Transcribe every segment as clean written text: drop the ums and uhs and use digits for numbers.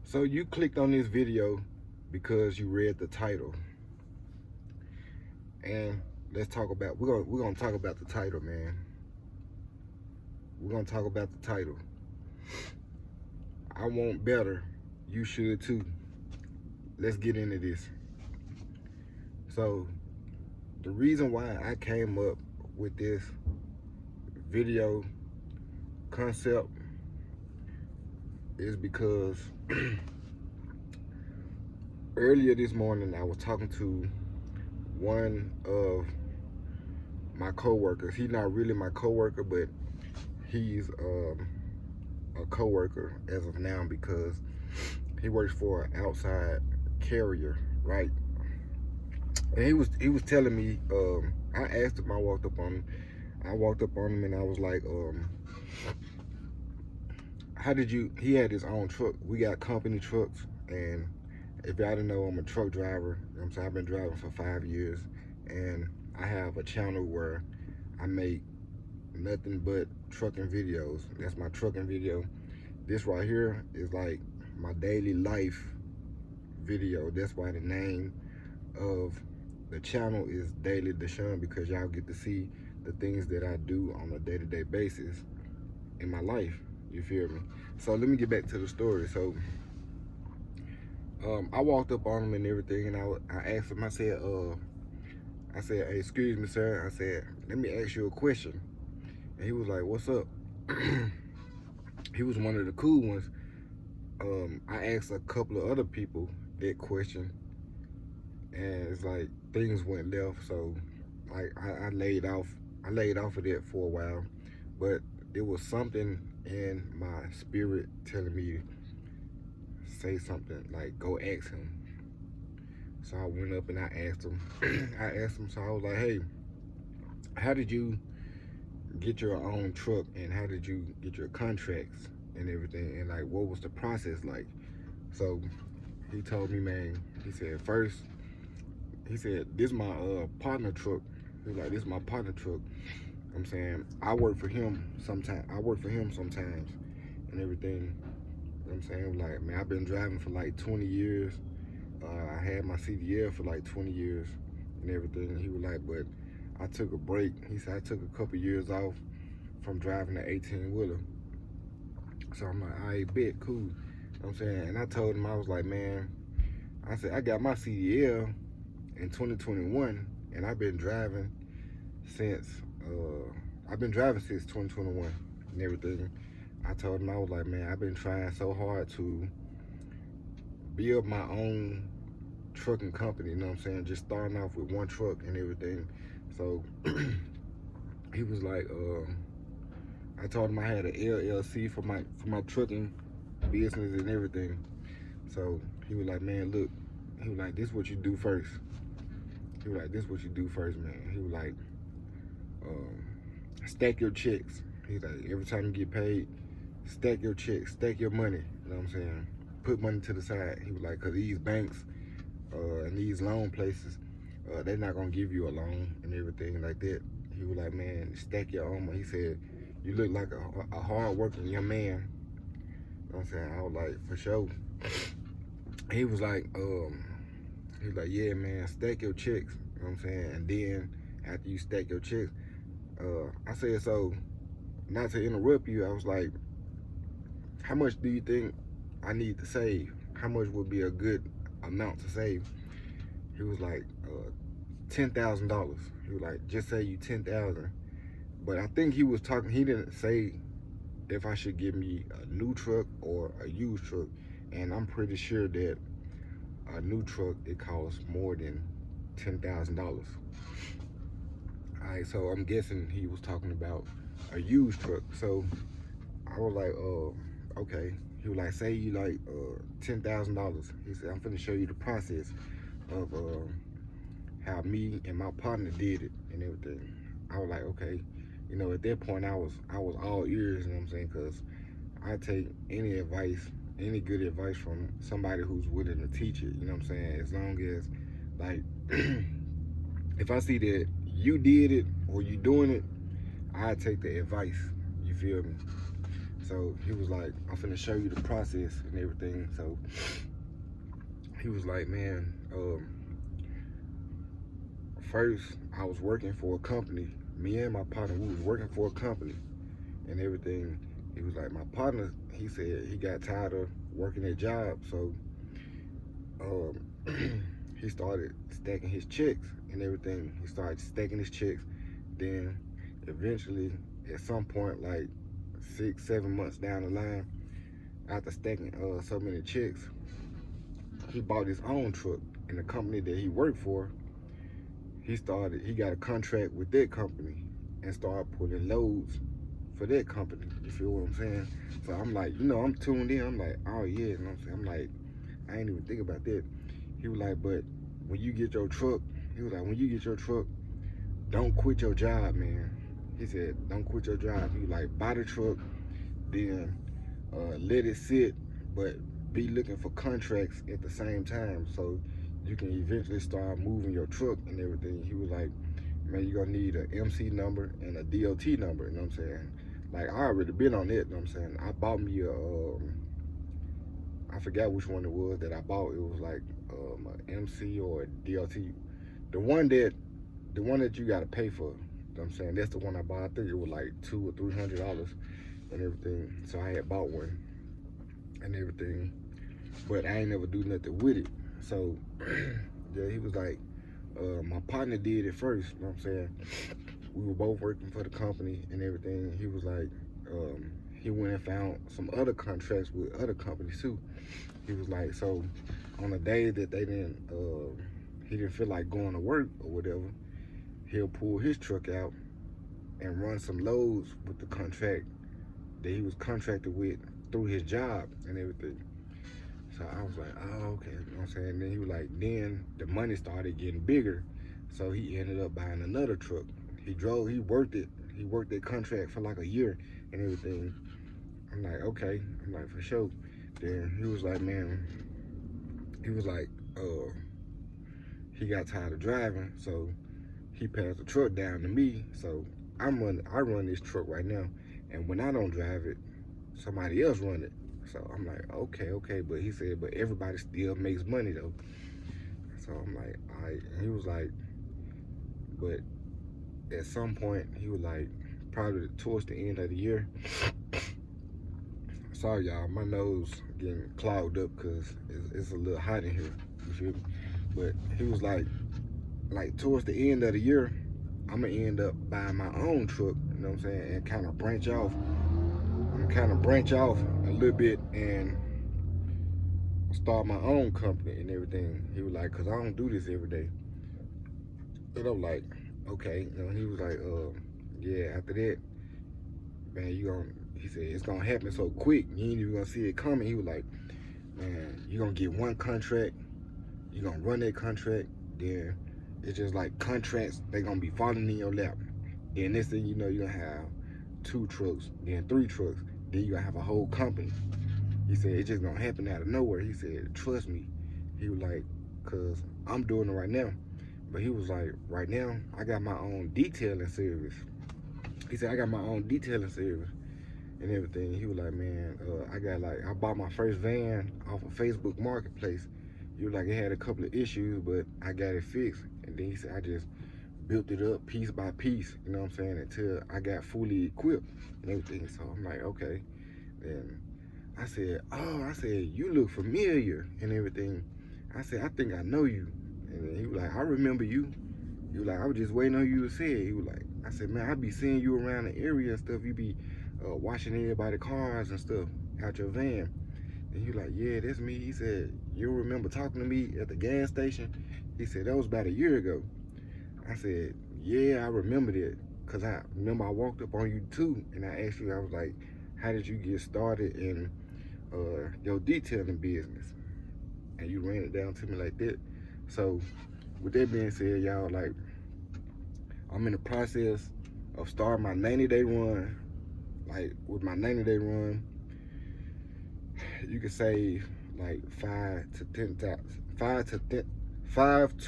So you clicked on this video because you read the title, and let's talk about we're gonna talk about the title, man. We're gonna talk about the title. I want better. You should too. Let's get into this. So the reason why I came up with this video concept is because earlier this morning I was talking to one of my co-workers. He's not really my co-worker, but he's a co-worker as of now because he works for an outside carrier, right? And he was telling me, I asked him, I walked up on him and I was like, how did you, he had his own truck. We got company trucks, and if y'all didn't know, I'm a truck driver. You know what I'm saying? I've been driving for 5 years, and I have a channel where I make nothing but trucking videos. That's my trucking video. This right here is like my daily life video. That's why the name of the channel is Daily Deshaun, because y'all get to see the things that I do on a day-to-day basis in my life. You feel me? So let me get back to the story. So I walked up on him and everything, and I asked him, I said, hey, excuse me, sir. I said, let me ask you a question. And he was like, what's up? He was one of the cool ones. I asked a couple of other people that question, and it's like things went left. So like I laid off of that for a while, but it was something in my spirit telling me to say something, like go ask him. So I went up and I asked him. So I was like, hey, how did you get your own truck, and how did you get your contracts and everything, and like what was the process like? So he told me, man, he said, first, he said, this is my partner truck. He was like, this is my partner truck. I'm saying, I work for him sometimes and everything. You know what I'm saying? Like, man, I've been driving for like 20 years. I had my CDL for like 20 years and everything. And he was like, but I took a break. He said, I took a couple years off from driving the 18-wheeler. So I'm like, all right, bet, cool. You know what I'm saying? And I told him, I was like, man, I said, I got my CDL in 2021, and I've been driving since 2021 and everything. I told him, I was like, man, I've been trying so hard to build my own trucking company, you know what I'm saying? Just starting off with one truck and everything. So he was like, I told him I had an LLC for my trucking business and everything. So he was like, man, look, he was like, this is what you do first. He was like, this is what you do first, man. He was like, stack your checks. He's like, every time you get paid, stack your checks, stack your money. You know what I'm saying? Put money to the side. He was like, cause these banks and these loan places, they're not gonna give you a loan and everything like that. He was like, man, stack your own money. He said, you look like a hard-working young man. You know what I'm saying? I was like, for sure. He was like, yeah, man, stack your checks. You know what I'm saying? And then after you stack your checks, I said, so, not to interrupt you, I was like, how much do you think I need to save? How much would be a good amount to save? He was like, $10,000. He was like, just say you 10,000. But I think he was talking, he didn't say if I should give me a new truck or a used truck. And I'm pretty sure that a new truck, it costs more than $10,000. All right, so I'm guessing he was talking about a used truck. So I was like, okay. He was like, say you like $10,000. He said, I'm finna show you the process of how me and my partner did it and everything. I was like, okay. You know, at that point I was all ears, you know what I'm saying? Cause I take any advice, any good advice from somebody who's willing to teach it, you know what I'm saying? As long as, like, if I see that you did it or you doing it, I take the advice, you feel me? So he was like, I'm finna show you the process and everything. So he was like, man, first I was working for a company. Me and my partner, we was working for a company and everything. He was like, my partner, he said he got tired of working that job. So he started stacking his checks and everything. He started stacking his checks. Then eventually, at some point, like 6-7 months down the line, after stacking so many checks, he bought his own truck. And the company that he worked for, he got a contract with that company and started pulling loads for that company. You feel what I'm saying? So I'm like, I'm tuned in. I'm like, oh yeah, you know what I'm saying? I'm like, I ain't even think about that. He was like, but when you get your truck, don't quit your job, man. He said, don't quit your job. He was like, buy the truck, then let it sit, but be looking for contracts at the same time so you can eventually start moving your truck and everything. He was like, man, you're gonna need an MC number and a DOT number, you know what I'm saying? Like, I already been on it, you know what I'm saying? I bought me I forgot which one it was that I bought. It was like an MC or a DOT. The one that you gotta pay for, you know what I'm saying? That's the one I bought. I think it was like $200 or $300 and everything. So I had bought one and everything, but I ain't never do nothing with it. So yeah, he was like, my partner did it first, you know what I'm saying? We were both working for the company and everything. He was like, he went and found some other contracts with other companies too. He was like, so on the day that he didn't feel like going to work or whatever, he'll pull his truck out and run some loads with the contract that he was contracted with through his job and everything. So I was like, oh, okay, you know what I'm saying? And then he was like, then the money started getting bigger. So he ended up buying another truck. He worked that contract for like a year and everything. I'm like, okay. I'm like, for sure. Then he was like, man, he got tired of driving, so he passed the truck down to me. So I run this truck right now. And when I don't drive it, somebody else run it. So I'm like, okay. But he said, but everybody still makes money though. So I'm like, all right. And he was like, but at some point, he was like, probably towards the end of the year. Sorry, y'all, my nose getting clogged up because it's a little hot in here. You feel me? But he was like towards the end of the year, I'm gonna end up buying my own truck. You know what I'm saying? And kind of branch off. I'm gonna kind of branch off a little bit and start my own company and everything. He was like, cause I don't do this every day. And I'm like, okay. You know, he was like, yeah, after that, man, he said, it's gonna happen so quick, you ain't even gonna see it coming. He was like, man, you gonna get one contract, you gonna run that contract, then it's just like contracts, they gonna be falling in your lap. Then next thing you know, you gonna have 2 trucks, then 3 trucks, then you gonna have a whole company. He said, it's just gonna happen out of nowhere. He said, trust me. He was like, cause I'm doing it right now. But he was like, right now, I got my own detailing service. He said, I got my own detailing service and everything. He was like, man, I bought my first van off of Facebook Marketplace. He was like, it had a couple of issues, but I got it fixed. And then he said, I just built it up piece by piece, you know what I'm saying, until I got fully equipped and everything. So I'm like, okay. Then I said, you look familiar and everything. I said, I think I know you. And then he was like, I remember you. He was like, I was just waiting on you to say it. He was like, I said, man, I be seeing you around the area and stuff. You be washing everybody's cars and stuff out your van. And he was like, yeah, that's me. He said, you remember talking to me at the gas station? He said, that was about a year ago. I said, yeah, I remember that. Because I remember I walked up on you too. And I asked you, I was like, how did you get started in your detailing business? And you ran it down to me like that. So with that being said, y'all, like, I'm in the process of starting my 90-day run. Like, with my 90-day run, you can save like $5,000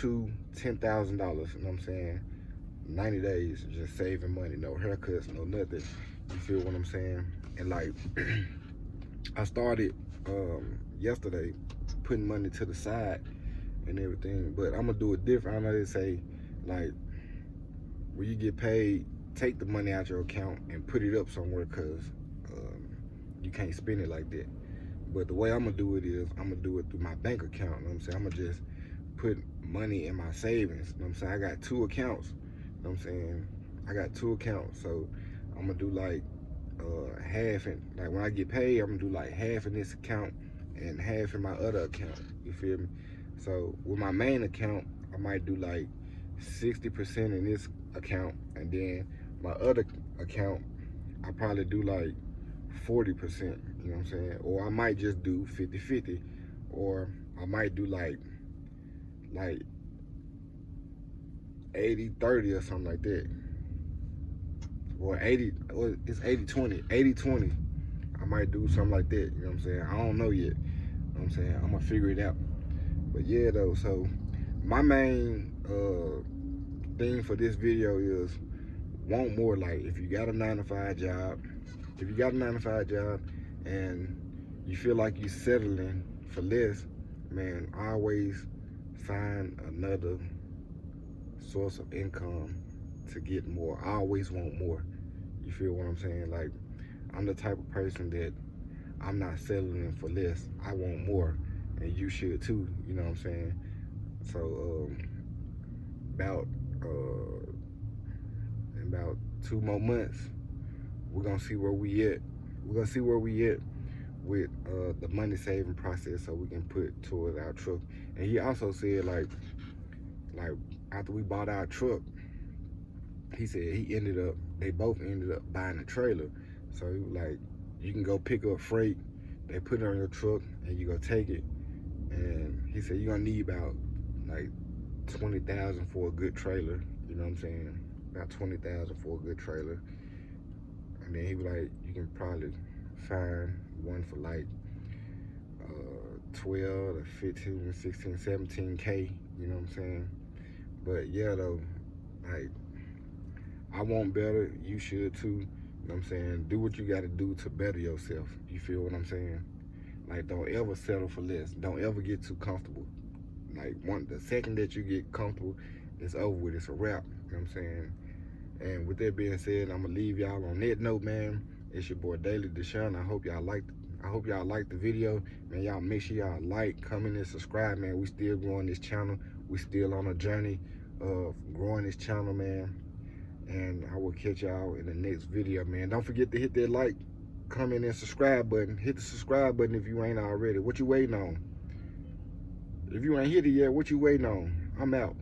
to $10,000. You know what I'm saying? 90 days, just saving money, no haircuts, no nothing. You feel what I'm saying? And like I started yesterday putting money to the side and everything, but I'm gonna do it different. I know they say like when you get paid, take the money out your account and put it up somewhere, because you can't spend it like that. But the way I'm gonna do it is I'm gonna do it through my bank account. You know what I'm saying? I'm gonna just put money in my savings. You know what I'm saying? I got 2 accounts. You know what I'm saying? I got 2 accounts. So I'm gonna do like half in, like when I get paid, I'm gonna do like half in this account and half in my other account. You feel me? So with my main account, I might do like 60% in this account, and then my other account, I probably do like 40%, you know what I'm saying? Or I might just do 50-50, or I might do like 80-30 or something like that. Or 80, or it's 80-20, 80-20. I might do something like that, you know what I'm saying? I don't know yet, you know what I'm saying? I'm gonna figure it out. But yeah though, so my main thing for this video is want more. Like if you got a 9-to-5 job, and you feel like you're settling for less, man, always find another source of income to get more. I always want more. You feel what I'm saying? Like I'm the type of person that I'm not settling for less. I want more, and you should too. You know what I'm saying? So in about 2 more months, we're gonna see where we at. We're gonna see where we at with the money saving process, so we can put towards our truck. And he also said like after we bought our truck, he said they both ended up buying a trailer. So he was like, you can go pick up freight, they put it on your truck, and you go take it. And he said you're gonna need about like 20,000 for a good trailer. You know what I'm saying? About 20,000 for a good trailer. And then he was like, you can probably find one for like 12 to 15, 16, 17K. You know what I'm saying? But yeah though, like I want better. You should too. You know what I'm saying? Do what you got to do to better yourself. You feel what I'm saying? Like don't ever settle for less. Don't ever get too comfortable. Like the second that you get comfortable, it's over with. It's a wrap. You know what I'm saying? And with that being said, I'm gonna leave y'all on that note, man. It's your boy Daily Deshaun. I hope y'all liked the video, man. Y'all make sure y'all like, comment, and subscribe, man. We still growing this channel. We still on a journey of growing this channel, man. And I will catch y'all in the next video, man. Don't forget to hit that like, comment, and subscribe button. Hit the subscribe button if you ain't already. What you waiting on? If you ain't hit it yet, what you waiting on? I'm out.